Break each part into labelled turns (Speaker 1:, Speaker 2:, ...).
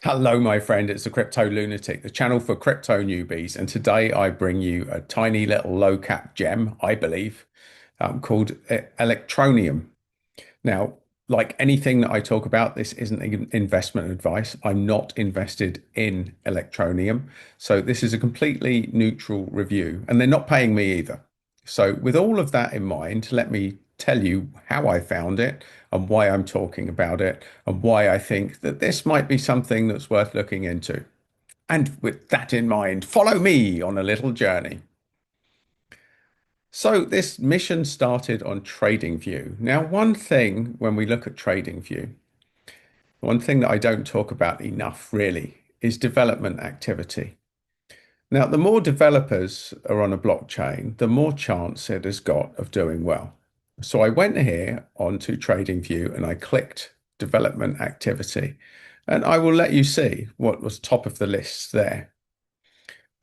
Speaker 1: Hello, my friend. It's the Crypto Lunatic, the channel for crypto newbies. And today I bring you a tiny little low cap gem, I believe, called Electroneum. Now, like anything that I talk about, this isn't investment advice. I'm not invested in Electroneum. So this is a completely neutral review, and they're not paying me either. So, with all of that in mind, let me tell you how I found it and why I'm talking about it and why I think that this might be something that's worth looking into. And with that in mind, follow me on a little journey. So this mission started on TradingView. Now, one thing when we look at TradingView, one thing that I don't talk about enough really is development activity. Now, the more developers are on a blockchain, the more chance it has got of doing well. So I went here onto TradingView and I clicked development activity, and I will let you see what was top of the list there.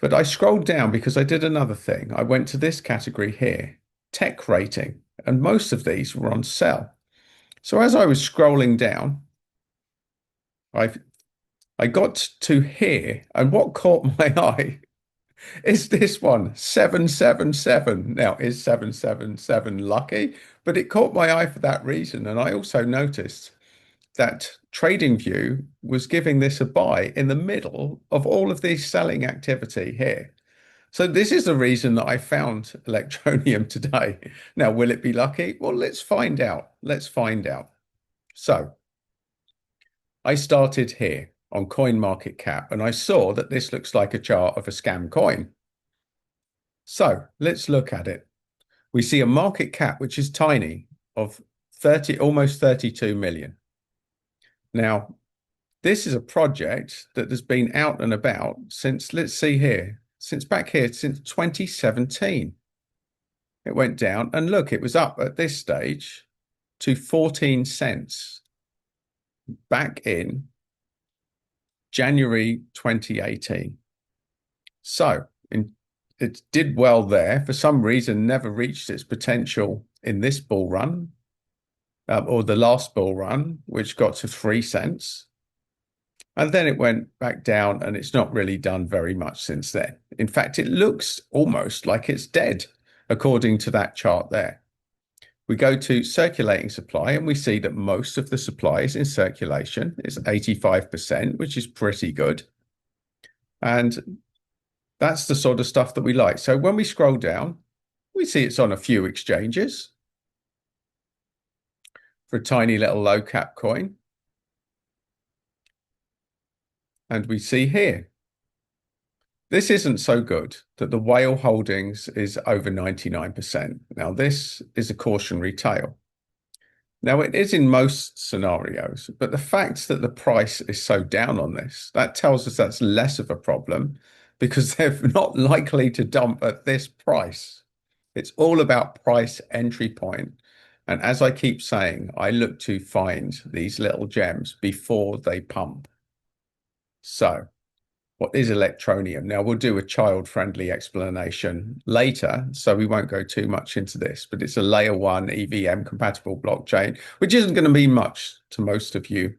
Speaker 1: But I scrolled down because I did another thing. I went to this category here, tech rating, and most of these were on sell. So as I was scrolling down, I I got to here, and what caught my eye is this one, 777. Now, is 777 lucky? But it caught my eye for that reason. And I also noticed that TradingView was giving this a buy in the middle of all of this selling activity here. So this is the reason that I found Electroneum today. Now, will it be lucky? Well, let's find out. Let's find out. So I started here on CoinMarketCap and I saw that this looks like a chart of a scam coin. So let's look at it. We see a market cap, which is tiny, of 30, almost 32 million. Now, this is a project that has been out and about since, let's see here, since back here, since 2017. It went down and look, it was up at this stage to 14 cents back in January 2018. So it did well there. For some reason, never reached its potential in this bull run or the last bull run, which got to 3 cents. And then it went back down and it's not really done very much since then. In fact, it looks almost like it's dead, according to that chart there. We go to circulating supply and we see that most of the supply is in circulation. It's 85%, which is pretty good. And that's the sort of stuff that we like. So when we scroll down, we see it's on a few exchanges for a tiny little low cap coin. And we see here, this isn't so good that the whale holdings is over 99%. Now, this is a cautionary tale. Now, it is in most scenarios, but the fact that the price is so down on this, that tells us that's less of a problem because they're not likely to dump at this price. It's all about price entry point. And as I keep saying, I look to find these little gems before they pump. So, what is Electroneum? Now, we'll do a child-friendly explanation later, so we won't go too much into this, but it's a layer one EVM compatible blockchain, which isn't going to mean much to most of you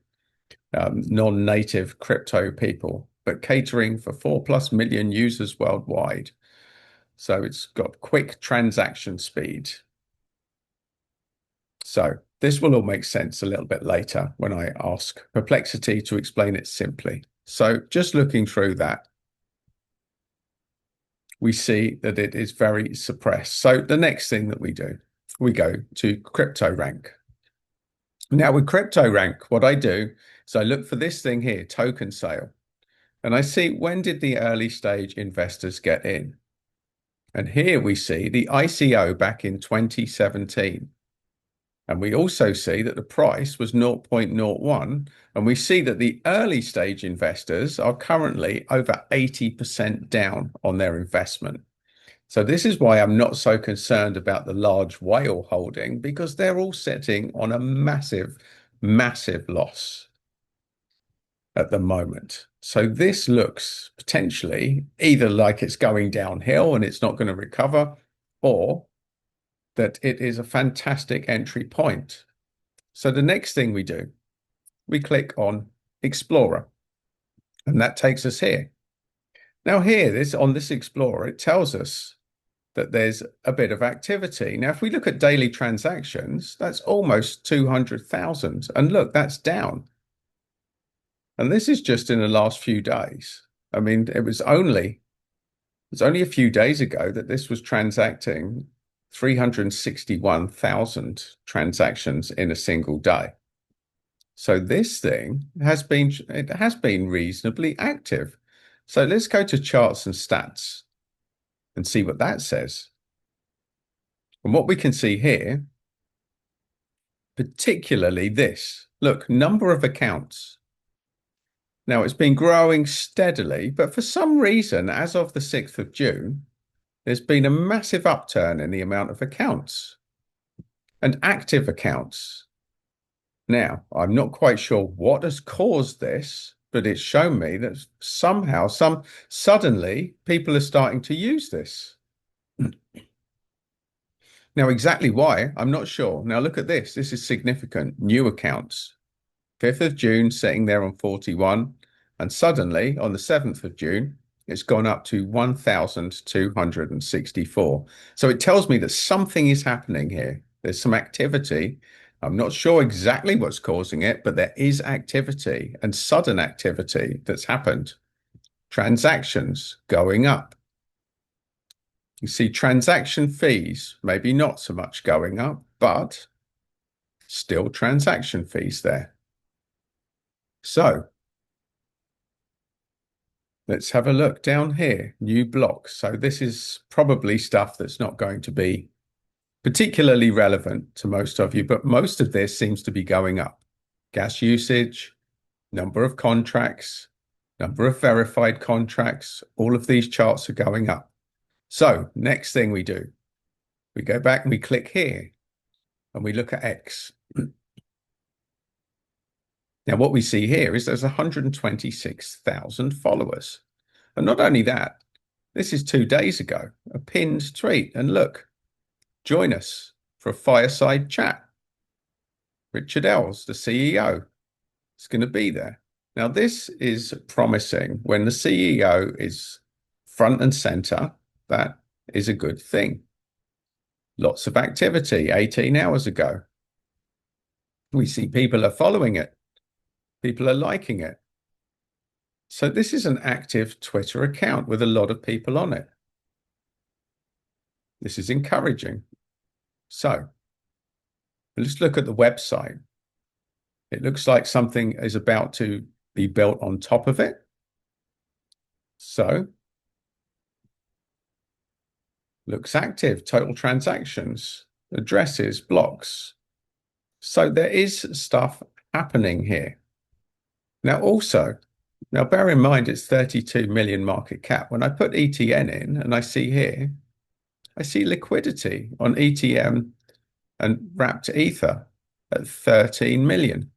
Speaker 1: non-native crypto people, but catering for 4+ million users worldwide. So it's got quick transaction speed. So this will all make sense a little bit later when I ask Perplexity to explain it simply. So just looking through that, we see that it is very suppressed. So the next thing that we do, we go to crypto rank. Now with crypto rank, what I do is I look for this thing here, token sale, and I see when did the early stage investors get in? And here we see the ICO back in 2017. And we also see that the price was 0.01. And we see that the early stage investors are currently over 80% down on their investment. So this is why I'm not so concerned about the large whale holding, because they're all sitting on a massive, massive loss at the moment. So this looks potentially either like it's going downhill and it's not going to recover, or that it is a fantastic entry point. So the next thing we do, we click on Explorer. And that takes us here. Now here, this on this Explorer, it tells us that there's a bit of activity. Now, if we look at daily transactions, that's almost 200,000. And look, that's down. And this is just in the last few days. I mean, it was only a few days ago that this was transacting 361,000 transactions in a single day. So this thing has been reasonably active. So let's go to charts and stats and see what that says. And what we can see here, particularly this, look, number of accounts. Now it's been growing steadily, but for some reason, as of the 6th of June, there's been a massive upturn in the amount of accounts and active accounts. Now, I'm not quite sure what has caused this, but it's shown me that somehow, suddenly people are starting to use this. Now, exactly why, I'm not sure. Now, look at this. This is significant. New accounts. 5th of June, sitting there on 41. And suddenly, on the 7th of June, it's gone up to 1,264. So it tells me that something is happening here. There's some activity. I'm not sure exactly what's causing it, but there is activity and sudden activity that's happened. Transactions going up. You see transaction fees, maybe not so much going up, but still transaction fees there. So let's have a look down here, new blocks. So this is probably stuff that's not going to be particularly relevant to most of you, but most of this seems to be going up. Gas usage, number of contracts, number of verified contracts, all of these charts are going up. So next thing we do, we go back and we click here and we look at X. Now, what we see here is there's 126,000 followers. And not only that, this is 2 days ago, a pinned tweet. And look, join us for a fireside chat. Richard Ells, the CEO, is going to be there. Now, this is promising. When the CEO is front and center, that is a good thing. Lots of activity 18 hours ago. We see people are following it. People are liking it. So this is an active Twitter account with a lot of people on it. This is encouraging. So let's look at the website. It looks like something is about to be built on top of it. So looks active, total transactions, addresses, blocks. So there is stuff happening here. Now bear in mind it's 32 million market cap. When I put ETN in and I see here, I see liquidity on ETM and wrapped ether at 13 million.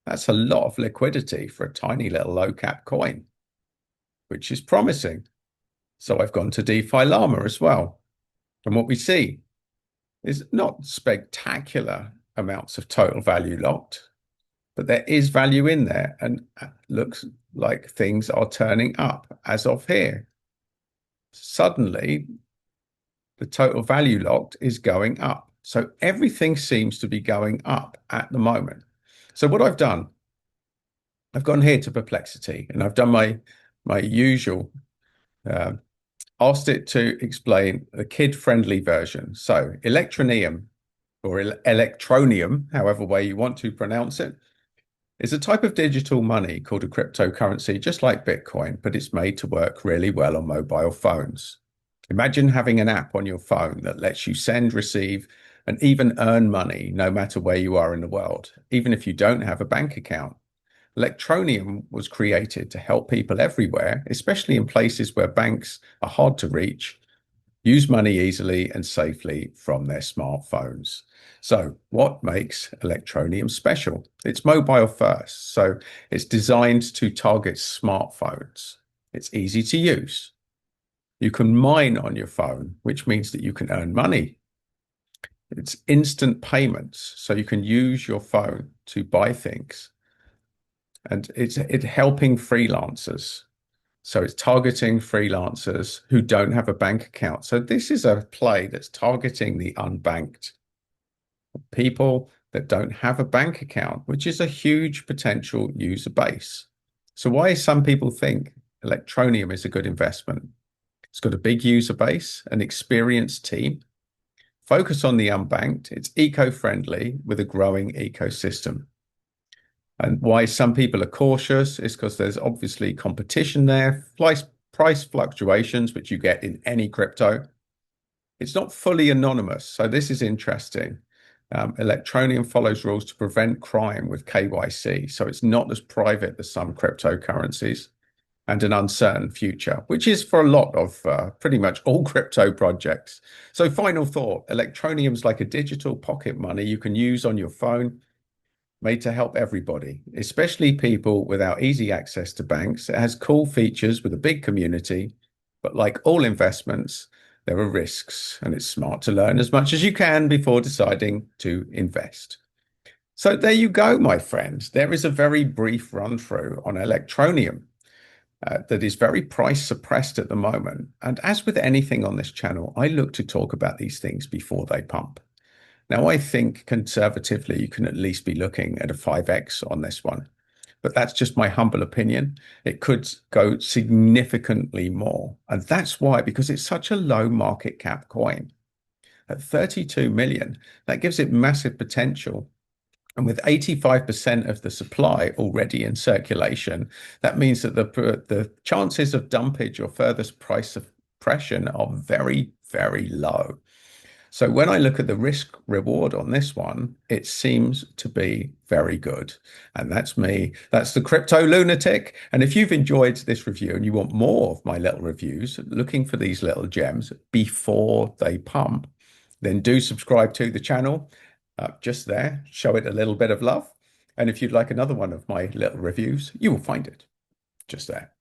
Speaker 1: That's a lot of liquidity for a tiny little low cap coin, which is promising. So I've gone to DeFi Llama as well. And what we see is not spectacular amounts of total value locked, but there is value in there and looks like things are turning up as of here. Suddenly, the total value locked is going up. So everything seems to be going up at the moment. So what I've done, I've gone here to Perplexity and I've done my usual, asked it to explain a kid-friendly version. So Electroneum or Electroneum, however way you want to pronounce it, is a type of digital money called a cryptocurrency, just like Bitcoin, but it's made to work really well on mobile phones. Imagine having an app on your phone that lets you send, receive, and even earn money no matter where you are in the world, even if you don't have a bank account. Electroneum was created to help people everywhere, especially in places where banks are hard to reach, use money easily and safely from their smartphones. So what makes Electroneum special? It's mobile first, so it's designed to target smartphones. It's easy to use. You can mine on your phone, which means that you can earn money. It's instant payments, so you can use your phone to buy things. and it's helping freelancers. So it's targeting freelancers who don't have a bank account. So this is a play that's targeting the unbanked people that don't have a bank account, which is a huge potential user base. So why some people think Electroneum is a good investment? It's got a big user base, an experienced team, focus on the unbanked. It's eco-friendly with a growing ecosystem. And why some people are cautious is because there's obviously competition there, price fluctuations, which you get in any crypto. It's not fully anonymous, so this is interesting. Electroneum follows rules to prevent crime with KYC, so it's not as private as some cryptocurrencies, and an uncertain future, which is for a lot of pretty much all crypto projects. So, final thought: Electroneum's like a digital pocket money you can use on your phone, made to help everybody, especially people without easy access to banks. It has cool features with a big community, but like all investments, there are risks, and it's smart to learn as much as you can before deciding to invest. So there you go, my friends. There is a very brief run through on Electroneum that is very price suppressed at the moment. And as with anything on this channel, I look to talk about these things before they pump. Now, I think conservatively, you can at least be looking at a 5x on this one. But that's just my humble opinion. It could go significantly more. And that's why, because it's such a low market cap coin. At 32 million, that gives it massive potential. And with 85% of the supply already in circulation, that means that the chances of dumpage or further price suppression are very, very low. So when I look at the risk reward on this one, it seems to be very good. And that's me. That's the crypto lunatic. And if you've enjoyed this review and you want more of my little reviews, looking for these little gems before they pump, then do subscribe to the channel. Just there, show it a little bit of love. And if you'd like another one of my little reviews, you will find it just there.